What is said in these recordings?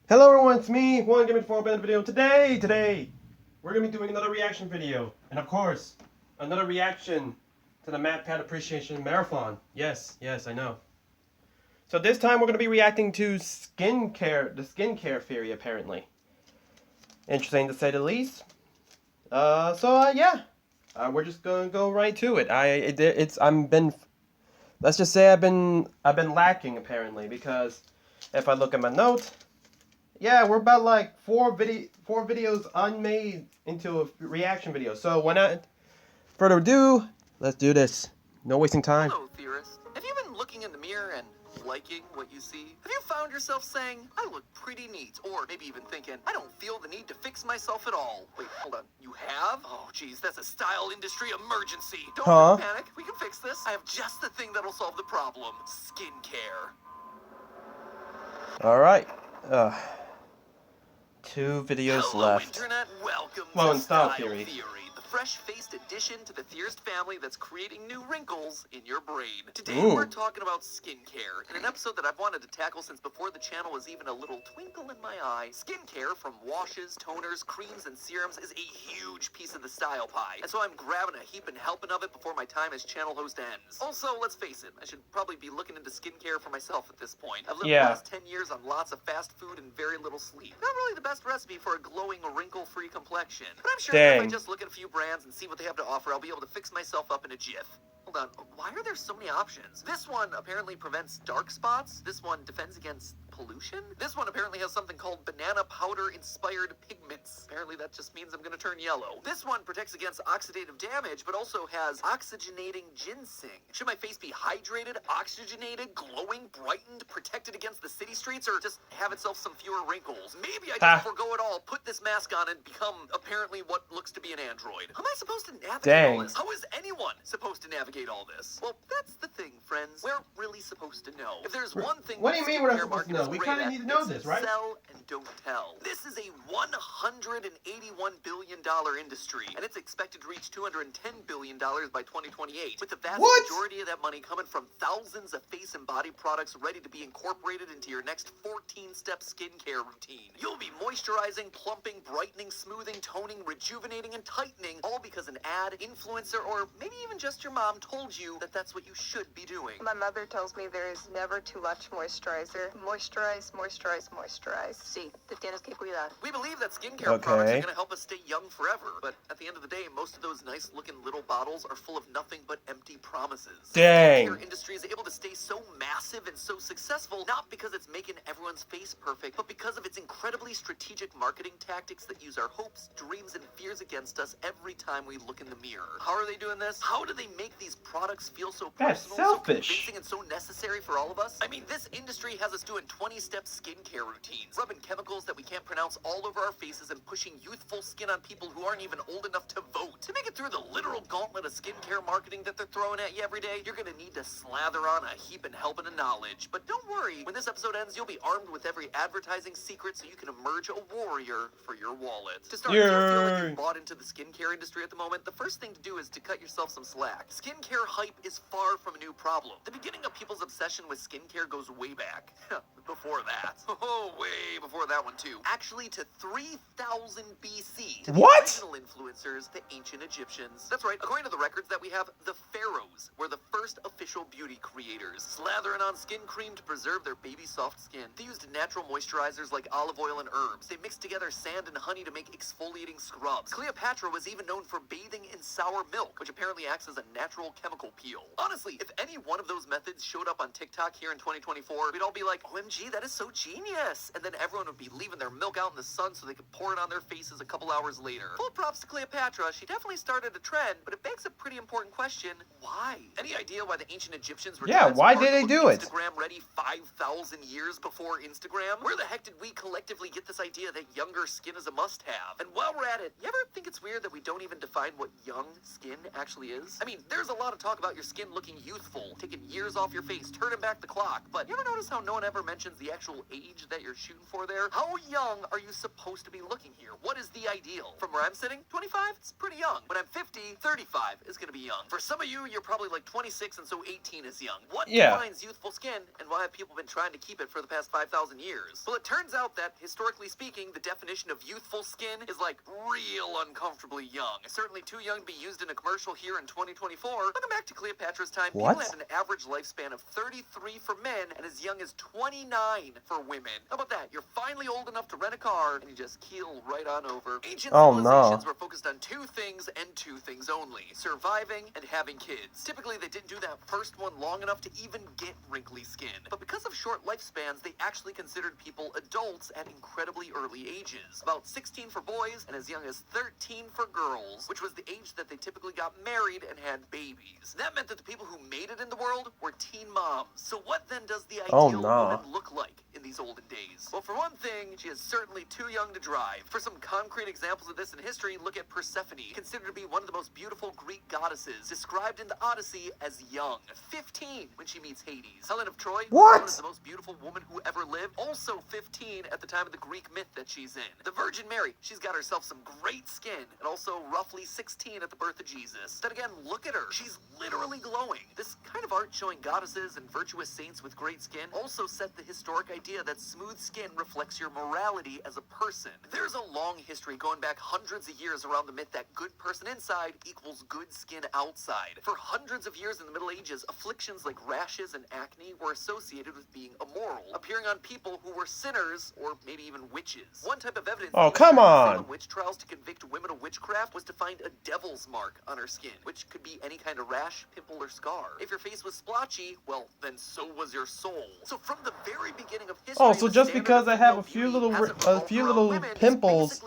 Hello everyone, it's me, One Gaming for a video. Today, we're gonna be doing another reaction video, and of course, another reaction to the MatPat Appreciation Marathon. Yes, I know. So this time we're gonna be reacting to skincare, the skincare theory apparently. Interesting to say the least. Yeah, we're just gonna go right to it. Let's just say I've been lacking apparently because if I look at my notes. Yeah, we're about like four videos unmade into a reaction video. So why not further ado, let's do this. No wasting time. Hello, theorist. Have you been looking in the mirror and liking what you see? Have you found yourself saying, I look pretty neat? Or maybe even thinking, I don't feel the need to fix myself at all. Wait, hold on. You have? Oh, geez, that's a style industry emergency. Don't panic. We can fix this. I have just the thing that'll solve the problem. Skincare. Alright. 2 videos Hello, left. Internet. Welcome Flow to and Style Style Theory. The fresh-faced addition to the Theorist family that's creating new wrinkles in your brain. Today Ooh. we're talking about skincare, in an episode that I've wanted to tackle since before the channel was even a little twinkle in my eye. Skincare, from washes, toners, creams, and serums, is a huge piece of the style pie, and so I'm grabbing a heap and helping of it before my time as channel host ends. Also, let's face it, I should probably be looking into skincare for myself at this point. I've lived the last 10 years on lots of fast food and very little sleep. Not really the best recipe for a glowing, wrinkle-free complexion, but I'm sure that if I just look at a few brands and see what they have to offer, I'll be able to fix myself up in a jiff. Hold on, why are there so many options? This one apparently prevents dark spots. This one defends against pollution. This one apparently has something called banana powder inspired pigments. Apparently that just means I'm gonna turn yellow. This one protects against oxidative damage, but also has oxygenating ginseng. Should my face be hydrated, oxygenated, glowing, brightened, protected against the city streets, or just have itself some fewer wrinkles? Maybe I just forgo it all, put this mask on, and become apparently what looks to be an android. How am I supposed to navigate all this? How is anyone supposed to navigate all this? Well, that's the thing, friends. We're really supposed to know. If there's one thing, what do you mean we're not supposed to know? We kind of need to know this, right? Sell and don't tell. This is a $181 billion industry, and it's expected to reach $210 billion by 2028, with the vast majority of that money coming from thousands of face and body products ready to be incorporated into your next 14-step skincare routine. You'll be moisturizing, plumping, brightening, smoothing, toning, rejuvenating, and tightening, all because an ad, influencer, or maybe even just your mom told you that that's what you should be doing. My mother tells me there is never too much moisturizer. Moisturize, moisturize, moisturize. Sí, te tienes que cuidar. We believe that skincare products are going to help us stay young forever, but at the end of the day, most of those nice-looking little bottles are full of nothing but empty promises. Dang. The skincare industry is able to stay so massive and so successful, not because it's making everyone's face perfect, but because of its incredibly strategic marketing tactics that use our hopes, dreams, and fears against us every time we look in the mirror. How are they doing this? How do they make these products feel so personal, so convincing, and so necessary for all of us? I mean, this industry has us doing 20-step skincare routines, rubbing chemicals that we can't pronounce all over our faces, and pushing youthful skin on people who aren't even old enough to vote. To make it through the literal gauntlet of skincare marketing that they're throwing at you every day, you're gonna need to slather on a heap and helping of knowledge. But don't worry, when this episode ends, you'll be armed with every advertising secret so you can emerge a warrior for your wallet. To start, if you feel like you're bought into the skincare industry at the moment, the first thing to do is to cut yourself some slack. Skincare hype is far from a new problem. The beginning of people's obsession with skincare goes way back. Before that. Oh, way before that one too. Actually to 3000 BC. To the original influencers, the ancient Egyptians. That's right, according to the records that we have, the pharaohs were the first official beauty creators, slathering on skin cream to preserve their baby soft skin. They used natural moisturizers like olive oil and herbs. They mixed together sand and honey to make exfoliating scrubs. Cleopatra was even known for bathing in sour milk, which apparently acts as a natural chemical peel. Honestly, if any one of those methods showed up on TikTok here in 2024, we'd all be like, OMG, that is so genius! And then everyone would be leaving their milk out in the sun so they could pour it on their faces a couple hours later. Full props to Cleopatra, she definitely started a trend, but it begs a pretty important question. Why? Any idea why the ancient Egyptians were why did they do it? Instagram ready 5,000 years before Instagram? Where the heck did we collectively get this idea that younger skin is a must-have? And while we're at it, you ever think it's weird that we don't even define what young skin actually is? I mean, there's a lot of talk about your skin looking youthful, taking years off your face, turning back the clock, but you ever notice how no one ever mentions the actual age age that you're shooting for there? How young are you supposed to be looking here? What is the ideal? From where I'm sitting, 25? It's pretty young. When I'm 50, 35 is going to be young. For some of you, you're probably like 26, and so 18 is young. What defines youthful skin, and why have people been trying to keep it for the past 5,000 years? Well, it turns out that, historically speaking, the definition of youthful skin is like real uncomfortably young. Certainly too young to be used in a commercial here in 2024. Looking back to Cleopatra's time, people had an average lifespan of 33 for men and as young as 29 for women. How about that? You're finally old enough to rent a car, and you just keel right on over. Ancient civilizations were focused on two things and two things only: surviving and having kids. Typically, they didn't do that first one long enough to even get wrinkly skin. But because of short lifespans, they actually considered people adults at incredibly early ages. About 16 for boys and as young as 13 for girls, which was the age that they typically got married and had babies. That meant that the people who made it in the world were teen moms. So what then does the ideal woman look like in these olden days? Well, for one thing, she is certainly too young to drive. For some concrete examples of this in history, look at Persephone, considered to be one of the most beautiful Greek goddesses, described in the Odyssey as young, 15 when she meets Hades. Helen of Troy, known as the most beautiful woman who ever lived, also 15 at the time of the Greek myth that she's in. The Virgin Mary, she's got herself some great skin, and also roughly 16 at the birth of Jesus. Then again, look at her. She's literally glowing. This kind of art showing goddesses and virtuous saints with great skin also set the historic idea that smooth skin reflects your morality as a person. There's a long history going back hundreds of years around the myth that good person inside equals good skin outside. For hundreds of years in the Middle Ages, afflictions like rashes and acne were associated with being immoral, appearing on people who were sinners or maybe even witches. One type of evidence Salem witch trials to convict women of witchcraft was to find a devil's mark on her skin, which could be any kind of rash, pimple, or scar. If your face was splotchy, well, then so was your soul. So from the very beginning of history, so just because I have a few little pimples,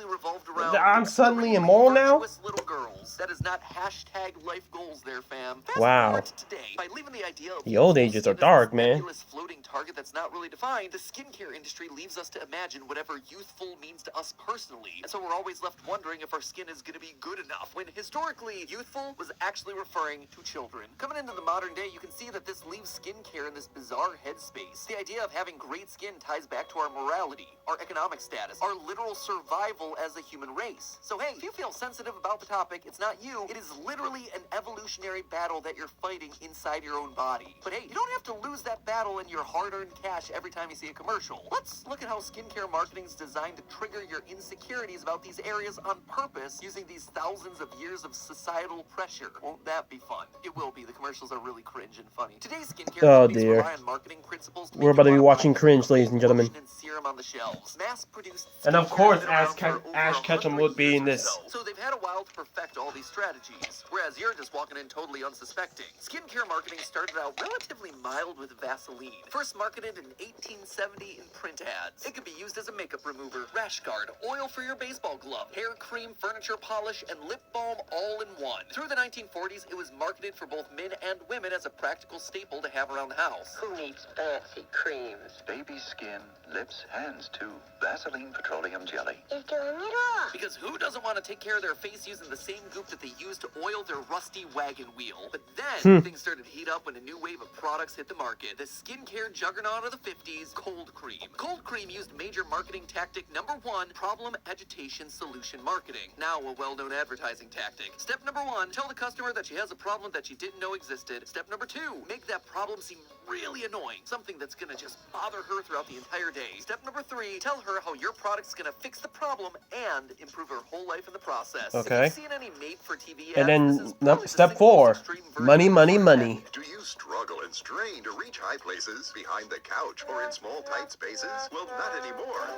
I'm suddenly immoral now? Little girls. That is not hashtag life goals there, fam. Wow. Today, by leaving the idea of the old ages are dark, man. Floating target that's not really defined, the skincare industry leaves us to imagine whatever youthful means to us personally. And so we're always left wondering if our skin is going to be good enough, when historically, youthful was actually referring to children. Coming into the modern day, you can see that this leaves skincare in this bizarre headspace. The idea of having great skin ties back to our morality, our economic status, our literal survival as a human race. So hey, if you feel sensitive about the topic, it's not you. It is literally an evolutionary battle that you're fighting inside your own body. But hey, you don't have to lose that battle in your hard-earned cash every time you see a commercial. Let's look at how skincare marketing is designed to trigger your insecurities about these areas on purpose, using these thousands of years of societal pressure. Won't that be fun? It will be. The commercials are really cringe and funny. Today's skincare companies rely on marketing principles. We're about to be watching cringe, ladies and gentlemen. And serum on the shelves. Mass-produced, and of course, Ash Ketchum would be in this. So they've had a while to perfect all these strategies, whereas you're just walking in totally unsuspecting. Skincare marketing started out relatively mild with Vaseline. First marketed in 1870 in print ads. It could be used as a makeup remover, rash guard, oil for your baseball glove, hair cream, furniture polish, and lip balm all in one. Through the 1940s, it was marketed for both men and women as a practical staple to have around the house. Who needs fancy creams? Baby skin, lips, hands too. Vaseline Petroleum Jelly. Is doing it all. Because who doesn't want to take care of their face using the same goop that they use to oil their rusty wagon wheel? But then things started to heat up when a new wave of products hit the market. The skincare juggernaut of the 50s, Cold Cream. Cold Cream used major marketing tactic number 1, problem agitation solution marketing. Now a well-known advertising tactic. Step number 1, tell the customer that she has a problem that she didn't know existed. Step number 2, make that problem seem really annoying. Something that's gonna just bother her throughout the entire day. Step number 3, tell her how your product's gonna fix the problem and improve her whole life in the process. Okay. If you've seen any made-for-TV ads, And this then is step 4, money, money, money. Do you struggle and strain to reach high places, behind the couch, or in small, tight spaces? Well, not anymore.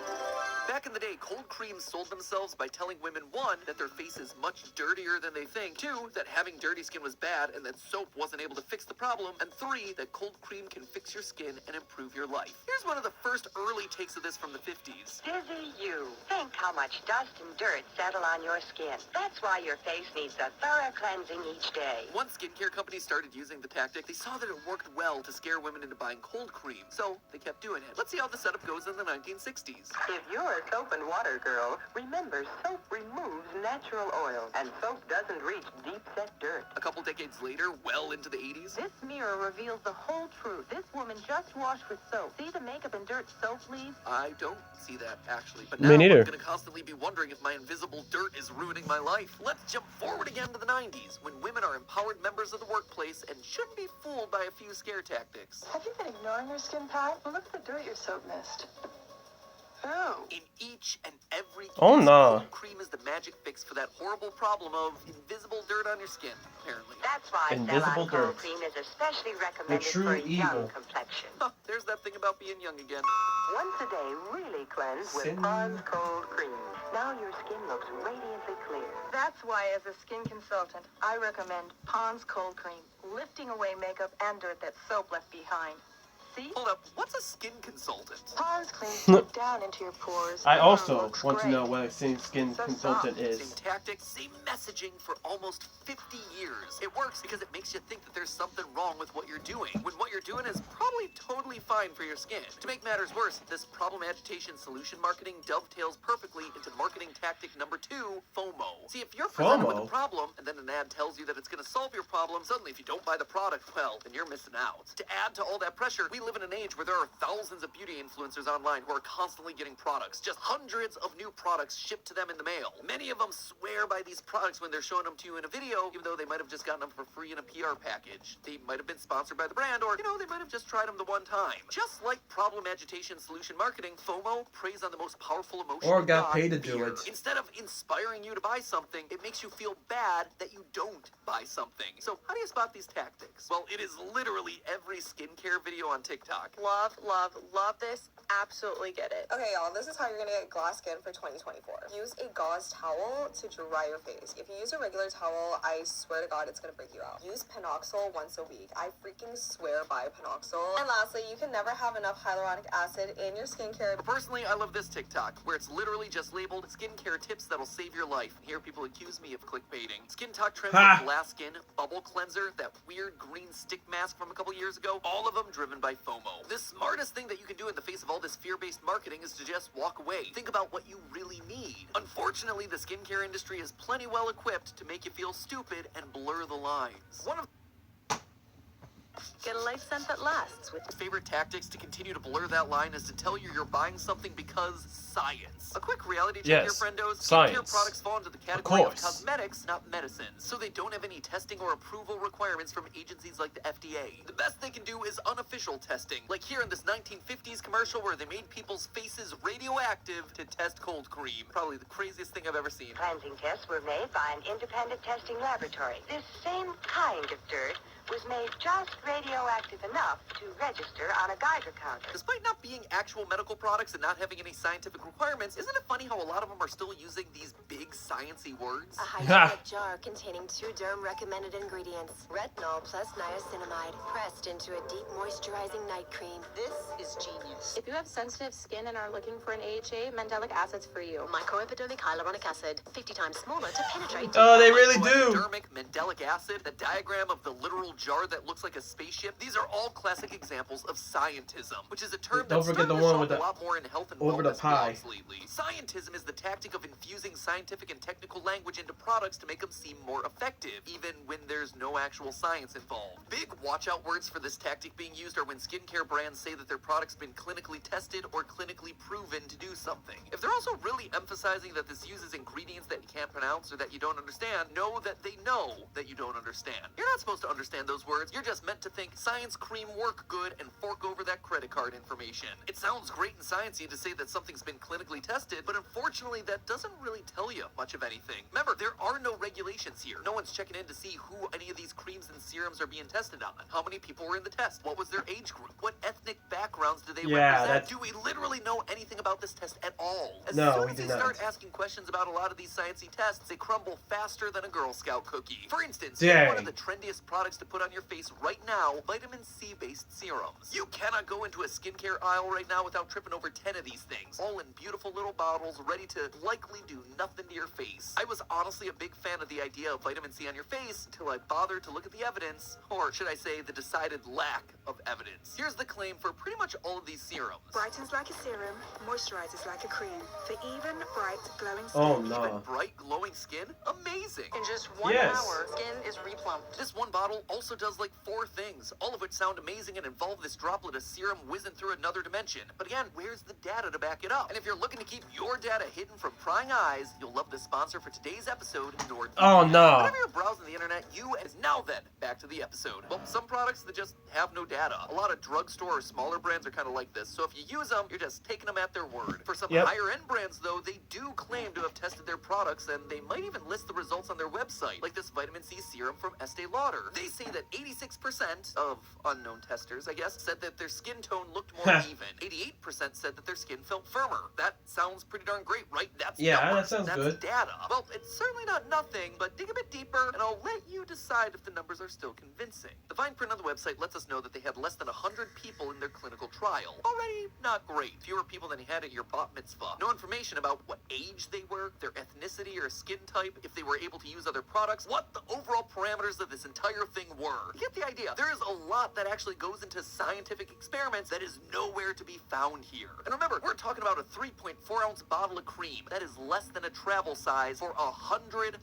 Back in the day, Cold Cream sold themselves by telling women, 1, that their face is much dirtier than they think, 2, that having dirty skin was bad and that soap wasn't able to fix the problem, and 3, that Cold Cream can fix your skin and improve your life. Here's one of the first early takes of this from the 50s. Dizzy you. Think how much dust and dirt settle on your skin. That's why your face needs a thorough cleansing each day. Once skincare companies started using the tactic, they saw that it worked well to scare women into buying Cold Cream, so they kept doing it. Let's see how the setup goes in the 1960s. If you're you're a soap and water girl, remember soap removes natural oil, and soap doesn't reach deep-set dirt. A couple decades later, well into the 80s, This mirror reveals the whole truth. This woman just washed with soap. See the makeup and dirt soap leaves? I don't see that, actually. But Me now neither. I'm gonna constantly be wondering if my invisible dirt is ruining my life. Let's jump forward again to the 90s, when women are empowered members of the workplace and shouldn't be fooled by a few scare tactics. Have you been ignoring your skin type? Well, look at the dirt your soap missed. Oh. In each and every case, Oh, no. cold cream is the magic fix for that horrible problem of invisible dirt on your skin, apparently. That's why Invisible Cellon Cold dirt. Cream is especially recommended true for a evil. young complexion. Huh, there's that thing about being young again. Once a day, really cleanse with Sin- Pond's Cold Cream. Now your skin looks radiantly clear. That's why, as a skin consultant, I recommend Pond's Cold Cream, lifting away makeup and dirt that soap left behind. See? Hold up, what's a skin consultant? Pond's Cream deep down into your pores. I also Looks want to great. know what a skin So consultant soft. is. Same tactics, same messaging for almost 50 years. It works because it makes you think that there's something wrong with what you're doing, when what you're doing is probably totally fine for your skin. To make matters worse, this problem agitation solution marketing dovetails perfectly into marketing tactic number 2, FOMO. See, if you're presented with FOMO? a problem, and then an ad tells you that it's going to solve your problem, suddenly if you don't buy the product, well, then you're missing out. To add to all that pressure, we live in an age where there are thousands of beauty influencers online who are constantly getting products, just hundreds of new products shipped to them in the mail. Many of them swear by these products when they're showing them to you in a video, even though they might have just gotten them for free in a PR package. They might have been sponsored by the brand, or, they might have just tried them the one time. Just like problem agitation solution marketing, FOMO preys on the most powerful emotion. Or of got God, paid to do fear. it. Instead of inspiring you to buy something, it makes you feel bad that you don't buy something. So how do you spot these tactics? Well, it is literally every skincare video on TikTok. Love, love, love this. Absolutely get it. Okay, y'all, this is how you're gonna get glass skin for 2024. Use a gauze towel to dry your face. If you use a regular towel, I swear to God, it's gonna break you out. Use Panoxyl once a week. I freaking swear by Panoxyl. And lastly, you can never have enough hyaluronic acid in your skincare. But personally, I love this TikTok, where it's literally just labeled skincare tips that'll save your life. And here people accuse me of clickbaiting. Skin Talk trends Ha! like glass skin, bubble cleanser, that weird green stick mask from a couple years ago, all of them driven by FOMO. The smartest thing that you can do in the face of all this fear-based marketing is to just walk away. Think about what you really need. Unfortunately, the skincare industry is plenty well equipped to make you feel stupid and blur the lines. One of Get a life scent that lasts with favorite tactics to continue to blur that line is to tell you you're buying something because science. A quick reality check here, Yes, friendos. Skincare science. products fall into the category of course. cosmetics, not medicines, so they don't have any testing or approval requirements from agencies like the FDA. The best they can do is unofficial testing, like here in this 1950s commercial where they made people's faces radioactive to test cold cream. Probably the craziest thing I've ever seen. Cleansing tests were made by an independent testing laboratory. This same kind of dirt was made just radioactive enough to register on a Geiger counter. Despite not being actual medical products and not having any scientific requirements, isn't it funny how a lot of them are still using these big sciencey words? A hygienic jar containing 2 derm-recommended ingredients. Retinol plus niacinamide, pressed into a deep moisturizing night cream. This is genius. If you have sensitive skin and are looking for an AHA, Mandelic Acid's for you. Microepidermic hyaluronic acid, 50 times smaller to penetrate. Oh, they really do. Hypoepidermic mandelic acid, the diagram of the literal jar that looks like a spaceship. These are all classic examples of scientism, which is a term Don't that's forget starting the to one show with up a the- lot more in health and over the wellness pie. blogs lately. Scientism is the tactic of infusing scientific and technical language into products to make them seem more effective, even when there's no actual science involved. Big watch-out words for this tactic being used are when skincare brands say that their product's been clinically tested or clinically proven to do something. If they're also really emphasizing that this uses ingredients that you can't pronounce or that you don't understand, know that they know that you don't understand. You're not supposed to understand those words. You're just meant to think science cream work good and fork over that credit card information. It sounds great and sciencey to say that something's been clinically tested, but unfortunately that doesn't really tell you much of anything. Remember, there are no regulations here. No one's checking in to see who any of these creams and serums are being tested on. How many people were in the test? What was their age group? What ethnic backgrounds do they Yeah, represent? that's- Do we literally know anything about this test at all? As No, soon we as do you not. start asking questions about a lot of these sciencey tests, they crumble faster than a Girl Scout cookie. For instance, Dang. one of the trendiest products to put on your face right now vitamin C-based serums. You cannot go into a skincare aisle right now without tripping over 10 of these things, all in beautiful little bottles ready to likely do nothing to your face. I was honestly a big fan of the idea of vitamin C on your face until I bothered to look at the evidence, or should I say the decided lack of evidence. Here's the claim for pretty much all of these serums. Brightens like a serum, moisturizes like a cream. For even, bright, glowing skin. Oh no. Even bright, glowing skin? Amazing! In just 1 Yes. hour, skin is replumped. This one bottle also does like 4 things, all of which sound amazing and involve this droplet of serum whizzing through another dimension. But again, where's the data to back it up? And if you're looking to keep your data hidden from prying eyes, you'll love the sponsor for today's episode, NordVPN. Oh no. Whenever you're browsing the internet, now then, back to the episode. Well, some products that just have no data. A lot of drugstore or smaller brands are kind of like this, so if you use them, you're just taking them at their word. For some Yep. higher end brands, though, they do claim to have tested their products, and they might even list the results on their website, like this vitamin C serum from Estee Lauder. They say that 86% of unknown testers, I guess, said that their skin tone looked more even. 88% said that their skin felt firmer. That sounds pretty darn great, right? That's Yeah, numbers. that sounds That's good. data. Well, it's certainly not nothing, but dig a bit deeper, and I'll let you decide if the numbers are still convincing. The fine print on the website lets us know that they had less than 100 people in their clinical trial. Already not great. Fewer people than you had at your bat mitzvah. No information about what age they were, their ethnicity or skin type, if they were able to use other products, what the overall parameters of this entire thing were. You get the idea. There is a lot that actually goes into scientific experiments that is nowhere to be found here. And remember, we're talking about a 3.4-ounce bottle of cream. That is less than a travel size for $100.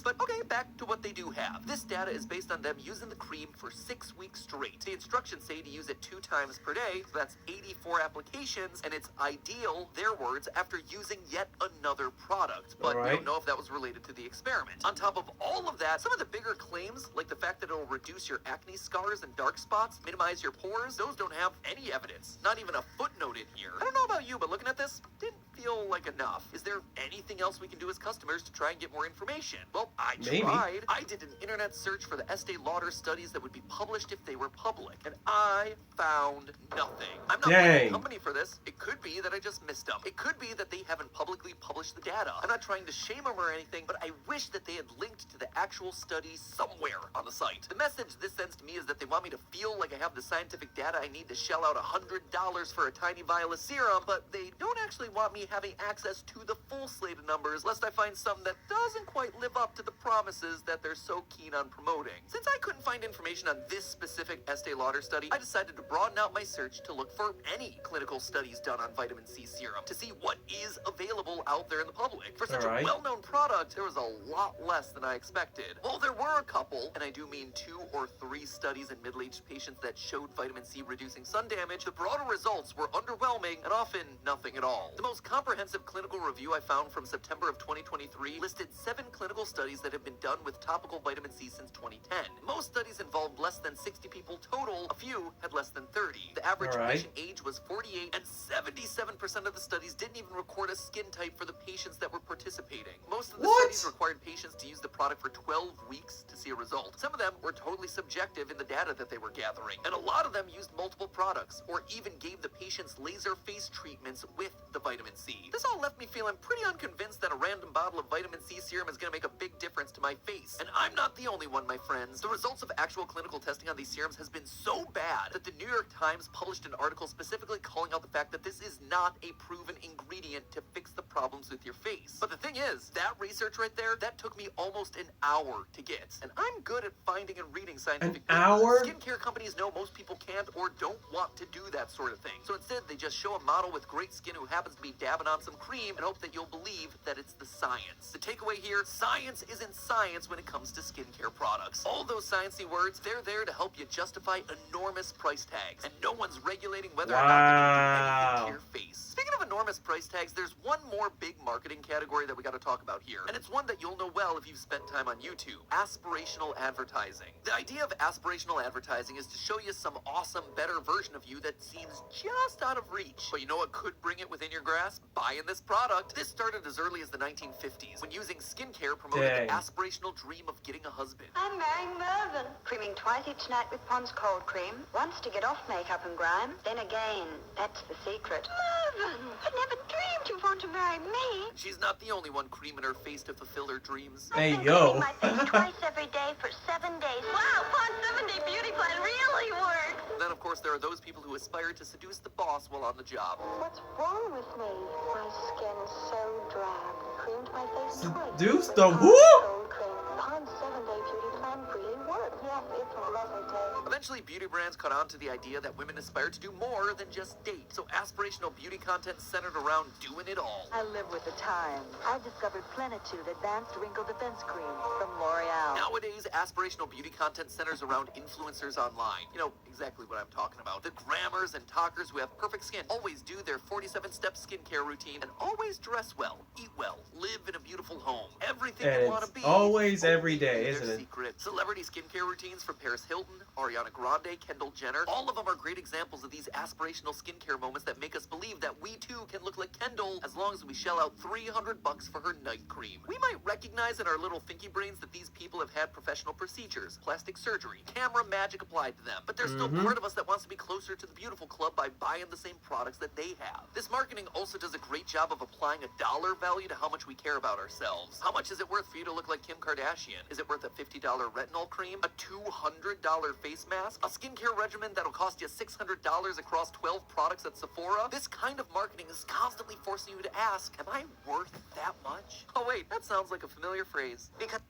But okay, back to what they do have. This data is based on them using the cream for 6 weeks straight. The instructions say to use it 2 times per day, so that's 84 applications, and it's ideal, their words, after using yet another product. But we Alright. don't know if that was related to the experiment. On top of all of that, some of the bigger claims, like the fact that it'll reduce your acne scars and dark spots, minimize your pores, those don't have any evidence. Not even a footnote in here. I don't know about you, but looking at this, didn't feel like enough. Is there anything else we can do as customers to try and get more information? Well, I Maybe. tried. I did an internet search for the Estee Lauder studies that would be published if they were public, and I found nothing. I'm not blaming Dang. the company for this. It could be that I just missed them. It could be that they haven't publicly published the data. I'm not trying to shame them or anything, but I wish that they had linked to the actual study somewhere on the site. The message this sends to me is that they want me to feel like I have the scientific data I need to shell out $100 for a tiny vial of serum, but they don't actually want me having access to the full slate of numbers, lest I find some that doesn't quite live up to the promises that they're so keen on promoting. Since I couldn't find information on this specific Estee Lauder study, I decided to broaden out my search to look for any clinical studies done on vitamin C serum to see what is available out there in the public. For such Alright. a well-known product, there was a lot less than I expected. Well, there were a couple, and I do mean 2 or 3 studies in middle-aged patients that showed vitamin C reducing sun damage. The broader results were underwhelming and often nothing at all. The most comprehensive clinical review I found from September of 2023 listed 7 clinical studies that have been done with topical vitamin C since 2010. Most studies involved less than 60 people total. A few had less than 30. The average All right. patient age was 48, and 77% of the studies didn't even record a skin type for the patients that were participating. Most of the What? studies required patients to use the product for 12 weeks to see a result. Some of them were totally subjective in the data that they were gathering, and a lot of them used multiple products, or even gave the patients laser face treatments with the vitamin C. This all left me feeling pretty unconvinced that a random bottle of vitamin C serum is going to make a big difference to my face. And I'm not the only one, my friends. The results of actual clinical testing on these serums has been so bad that the New York Times published an article specifically calling out the fact that this is not a proven ingredient to fix the problems with your face. But the thing is, that research right there, that took me almost an hour to get. And I'm good at finding and reading scientific An papers. hour? Skincare companies know most people can't or don't want to do that sort of thing. So instead, they just show a model with great skin who happens to be dabbing on some cream and hope that you'll believe that it's the science. The takeaway here, science isn't science when it comes to skincare products. All those sciencey words, they're there to help you justify enormous price tags. And no one's regulating whether or not they're going to do anything to your face. Speaking of enormous price tags, there's one more big marketing category that we got to talk about here. And it's one that you'll know well if you've spent time on YouTube. Aspirational advertising. The idea of aspirational advertising is to show you some awesome, better version of you that seems just out of reach. But you know what could bring it within your grasp? Buying this product. This started as early as the 1950s, when using skincare promoted Dang. the aspirational dream of getting a husband. I'm marrying Mervyn. Creaming twice each night with Pond's cold cream. Once to get off makeup and grime, then again. That's the secret. Mervyn! I never dreamed you'd want want to marry me? She's not the only one creaming her face to fulfill her dreams. Hey, I've been yo. creaming my face twice every day for 7 days. Wow, Fawn's 7-day beauty plan really works. Then, of course, there are those people who aspire to seduce the boss while on the job. What's wrong with me? My skin's so drab. Creamed my face twice. Seduce with the Pond's who? cold cream. Pond's 7-day beauty plan really works. Yes, it's a lovely day. Eventually, beauty brands caught on to the idea that women aspire to do more than just date. So aspirational beauty content centered around doing it all. I live with the time. I discovered Plenitude Advanced Wrinkle Defense Cream from L'Oreal. Nowadays, aspirational beauty content centers around influencers online. You know exactly what I'm talking about. The grammars and talkers who have perfect skin always do their 47-step skincare routine and always dress well, eat well, live in a beautiful home. Everything And you want to it's be. always every day, their isn't it? secret. Celebrity skincare routines from Paris Hilton, Ariana Grande, Kendall Jenner. All of them are great examples of these aspirational skincare moments that make us believe that we too can look like Kendall as long as we shell out $300 for her night cream. We might recognize in our little thinky brains that these people have had professional procedures, plastic surgery, camera magic applied to them, but there's still part of us that wants to be closer to the beautiful club by buying the same products that they have. This marketing also does a great job of applying a dollar value to how much we care about ourselves. How much is it worth for you to look like Kim Kardashian? Is it worth a $50 retinol cream? A $200 face mask? A skincare regimen that'll cost you $600 across 12 products at Sephora? This kind of marketing is constantly forcing you to ask, am I worth that much? Oh wait, that sounds like a familiar phrase. Because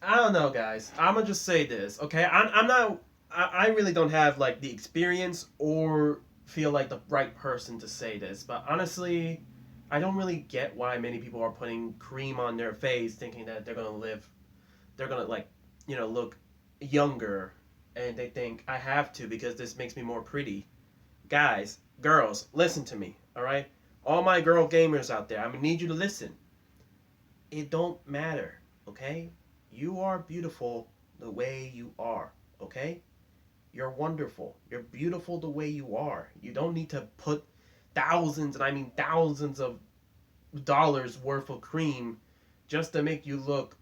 I don't know, guys. I'm gonna just say this, okay? I'm not. I really don't have like the experience or feel like the right person to say this, but honestly, I don't really get why many people are putting cream on their face, thinking that they're gonna like, look younger, and they think I have to because this makes me more pretty. Guys, girls, listen to me, all right? All my girl gamers out there, I'm gonna need you to listen. It don't matter, okay? You are beautiful the way you are, okay? You're wonderful. You're beautiful the way you are. You don't need to put thousands, and I mean thousands of dollars worth of cream just to make you look,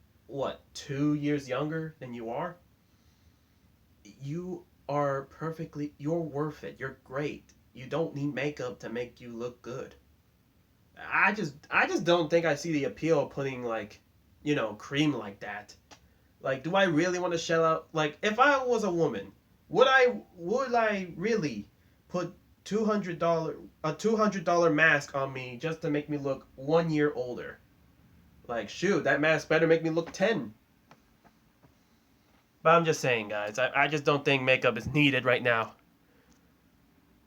2 years younger than you are? You are you're worth it. You're great. You don't need makeup to make you look good. I just don't think I see the appeal of putting cream like that. Like, do I really want to shell out? Like, if I was a woman, would I really put a $200 mask on me just to make me look 1 year older? Like, shoot, that mask better make me look 10. But I'm just saying, guys, I just don't think makeup is needed right now.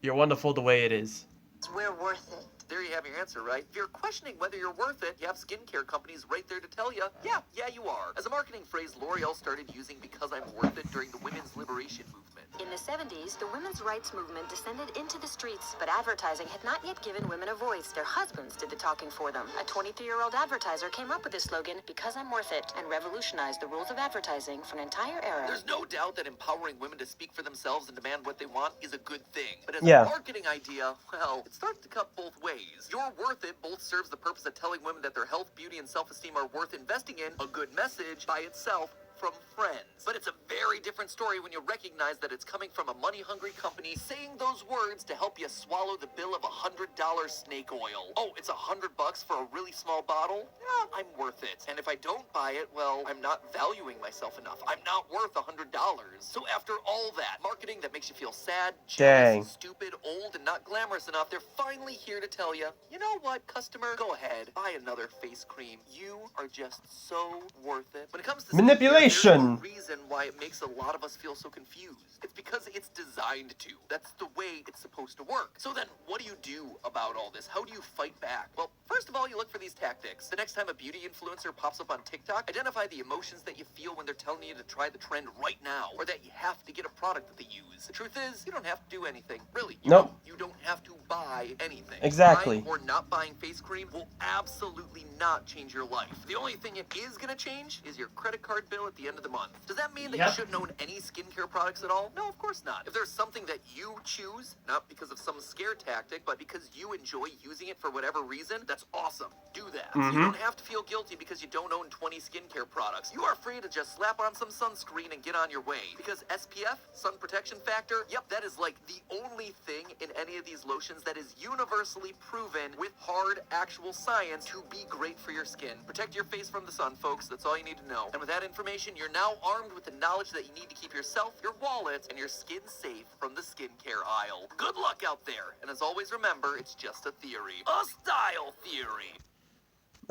You're wonderful the way it is. We're worth it. there you have your answer, right? If you're questioning whether you're worth it, you have skincare companies right there to tell you, yeah, you are. As a marketing phrase, L'Oreal started using "because I'm worth it" during the women's liberation movement. In the 70s, the women's rights movement descended into the streets, but advertising had not yet given women a voice. Their husbands did the talking for them. A 23-year-old advertiser came up with this slogan, "Because I'm worth it," and revolutionized the rules of advertising for an entire era. There's no doubt that empowering women to speak for themselves and demand what they want is a good thing. But as Yeah. a marketing idea, well, it starts to cut both ways. You're worth it both serves the purpose of telling women that their health, beauty, and self-esteem are worth investing in, a good message by itself, from friends. But it's a very different story when you recognize that it's coming from a money-hungry company saying those words to help you swallow the bill of $100 snake oil. Oh, it's $100 for a really small bottle? Yeah, I'm worth it. And if I don't buy it, well, I'm not valuing myself enough. I'm not worth $100. So after all that marketing that makes you feel sad, Dang. jealous, stupid, old, and not glamorous enough, they're finally here to tell you, you know what, customer? Go ahead, buy another face cream. You are just so worth it. When it comes to Manipulation. there's a reason why it makes a lot of us feel so confused. It's because it's designed to. That's the way it's supposed to work. So then, what do you do about all this? How do you fight back? Well, first of all, you look for these tactics. The next time a beauty influencer pops up on TikTok, identify the emotions that you feel when they're telling you to try the trend right now, or that you have to get a product that they use. The truth is, you don't have to do anything. Really. Nope. You don't have to buy anything. Exactly. Buying or not buying face cream will absolutely not change your life. The only thing it is going to change is your credit card bill at the end of the month. Does that mean that Yep. you shouldn't own any skincare products at all? No, of course not. If there's something that you choose, not because of some scare tactic, perfect, but because you enjoy using it for whatever reason, that's awesome. Do that. You don't have to feel guilty because you don't own 20 skincare products. You are free to just slap on some sunscreen and get on your way. Because SPF, sun protection factor, yep, that is like the only thing in any of these lotions that is universally proven with hard, actual science to be great for your skin. Protect your face from the sun, folks. That's all you need to know. And with that information, you're now armed with the knowledge that you need to keep yourself, your wallet, and your skin safe from the skincare aisle. Good luck out there. And as always, remember, it's just a theory. A style theory.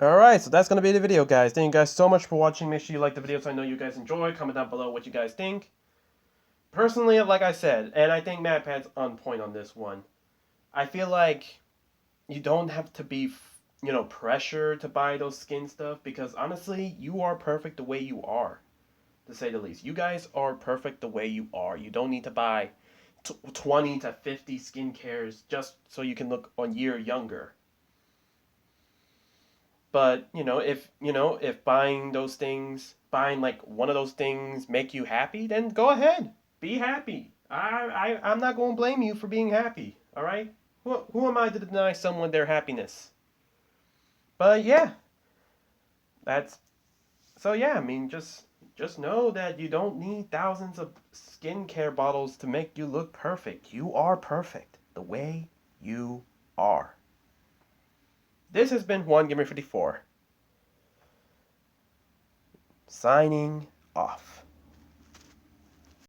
Alright, so that's going to be the video, guys. Thank you guys so much for watching. Make sure you like the video so I know you guys enjoy. Comment down below what you guys think. Personally, like I said, and I think MatPat's on point on this one, I feel like you don't have to be, you know, pressured to buy those skin stuff, because honestly, you are perfect the way you are, to say the least. You guys are perfect the way you are. You don't need to buy 20 to 50 skincares just so you can look a year younger. But, if buying those things, buying like one of those things make you happy, then go ahead. Be happy. I'm not going to blame you for being happy. All right? Who am I to deny someone their happiness? But yeah. I mean, just know that you don't need thousands of skincare bottles to make you look perfect. You are perfect the way you are. This has been Juan Gamer 54. Signing off.